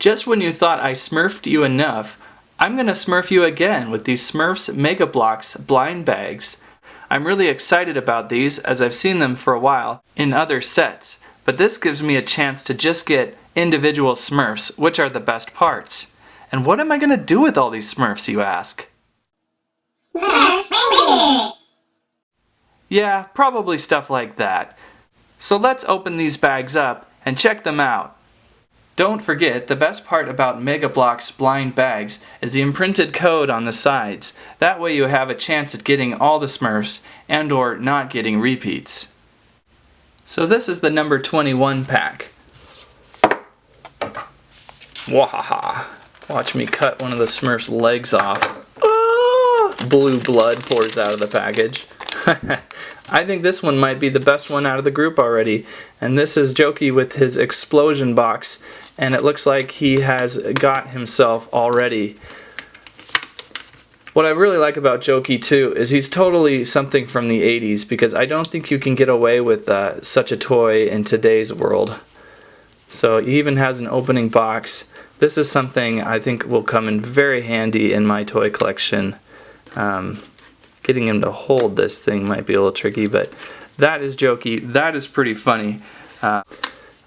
Just when you thought I smurfed you enough, I'm gonna smurf you again with these Smurfs MegaBloks blind bags. I'm really excited about these as I've seen them for a while in other sets, but this gives me a chance to just get individual Smurfs, which are the best parts. And what am I gonna do with all these Smurfs, you ask? Smurfigures! Yeah, probably stuff like that. So let's open these bags up and check them out. Don't forget, the best part about MegaBloks blind bags is the imprinted code on the sides. That way you have a chance at getting all the Smurfs and or not getting repeats. So this is the number 21 pack. Wahaha. Watch me cut one of the Smurfs' legs off. Blue blood pours out of the package. I think this one might be the best one out of the group already. And this is Jokey with his explosion box. And it looks like he has got himself already. What I really like about Jokey too is he's totally something from the 80s, because I don't think you can get away with such a toy in today's world. So he even has an opening box. This is something I think will come in very handy in my toy collection. Getting him to hold this thing might be a little tricky, but that is Jokey. That is pretty funny.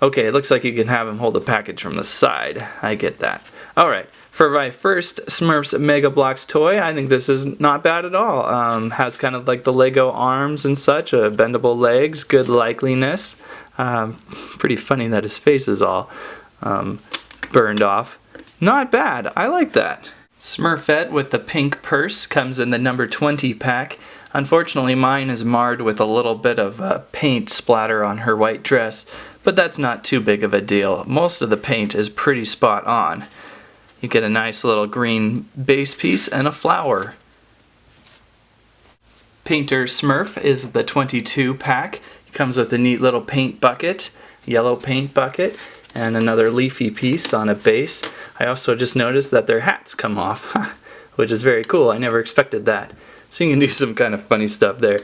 Okay, it looks like you can have him hold the package from the side. I get that. Alright, for my first Smurfs MegaBloks toy, I think this is not bad at all. Has kind of like the Lego arms and such, bendable legs, good likeliness. Pretty funny that his face is all burned off. Not bad, I like that. Smurfette with the pink purse comes in the number 20 pack. Unfortunately, mine is marred with a little bit of paint splatter on her white dress, but that's not too big of a deal. Most of the paint is pretty spot on. You get a nice little green base piece and a flower. Painter Smurf is the 22 pack. It comes with a neat little paint bucket, yellow paint bucket, and another leafy piece on a base. I also just noticed that their hats come off, which is very cool. I never expected that. So you can do some kind of funny stuff there.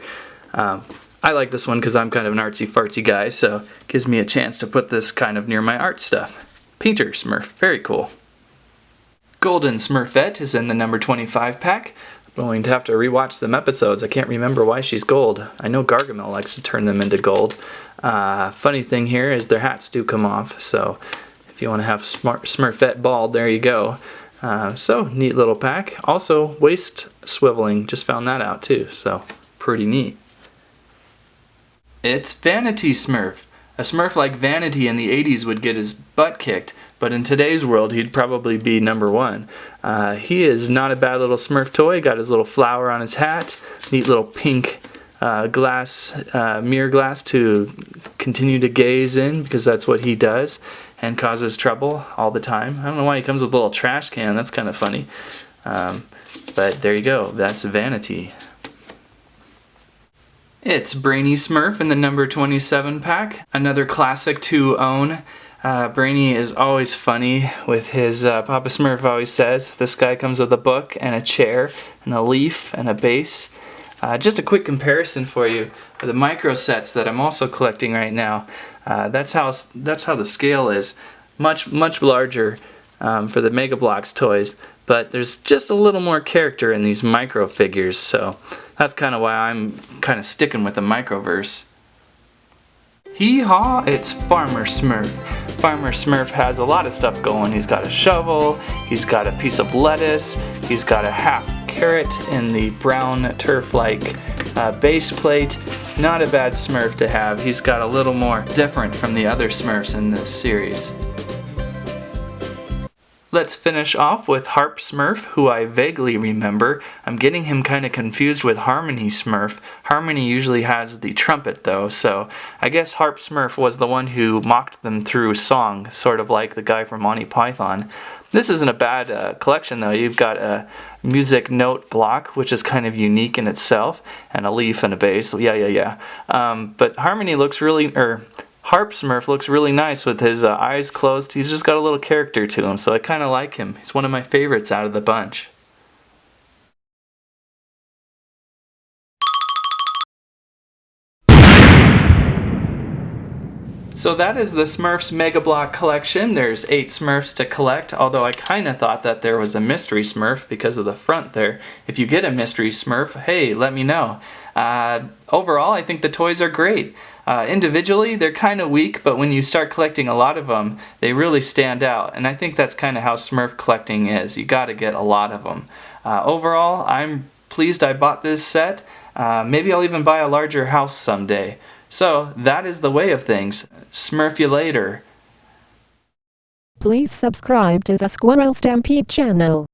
I like this one because I'm kind of an artsy fartsy guy, so it gives me a chance to put this kind of near my art stuff. Painter Smurf, very cool. Golden Smurfette is in the number 25 pack. I'm going to have to rewatch some episodes. I can't remember why she's gold. I know Gargamel likes to turn them into gold. Funny thing here is their hats do come off, so if you want to have Smurfette bald, there you go. So, neat little pack. Also, waist swiveling, just found that out too, so pretty neat. It's Vanity Smurf. A Smurf like Vanity in the 80s would get his butt kicked, but in today's world he'd probably be number 1. He is not a bad little Smurf toy. Got his little flower on his hat, neat little pink mirror glass to continue to gaze in, because that's what he does and causes trouble all the time. I don't know why he comes with a little trash can. That's kind of funny. But there you go. That's Vanity. It's Brainy Smurf in the number 27 pack. Another classic to own. Brainy is always funny with his Papa Smurf always says. This guy comes with a book and a chair and a leaf and a base. Just a quick comparison for you of the micro sets that I'm also collecting right now. That's how the scale is. Much larger for the MegaBloks toys, but there's just a little more character in these micro figures, so that's kind of why I'm kind of sticking with the microverse. Hee-haw, it's Farmer Smurf. Farmer Smurf has a lot of stuff going. He's got a shovel, he's got a piece of lettuce, he's got a half carrot in the brown turf-like base plate. Not a bad Smurf to have. He's got a little more different from the other Smurfs in this series. Let's finish off with Harp Smurf, who I vaguely remember. I'm getting him kind of confused with Harmony Smurf. Harmony usually has the trumpet though, so I guess Harp Smurf was the one who mocked them through song, sort of like the guy from Monty Python. This isn't a bad collection though. You've got a music note block, which is kind of unique in itself, and a leaf and a bass. Yeah. But Harmony looks really, Harp Smurf looks really nice with his eyes closed. He's just got a little character to him, so I kind of like him. He's one of my favorites out of the bunch. So that is the Smurfs Mega Block collection. There's 8 Smurfs to collect, although I kind of thought that there was a mystery Smurf because of the front there. If you get a mystery Smurf, hey, let me know. Overall, I think the toys are great. Individually, they're kind of weak, but when you start collecting a lot of them, they really stand out. And I think that's kind of how Smurf collecting is. You got to get a lot of them. Overall, I'm pleased I bought this set. Maybe I'll even buy a larger house someday. So, that is the way of things. Smurf you later. Please subscribe to the Squirrel Stampede channel.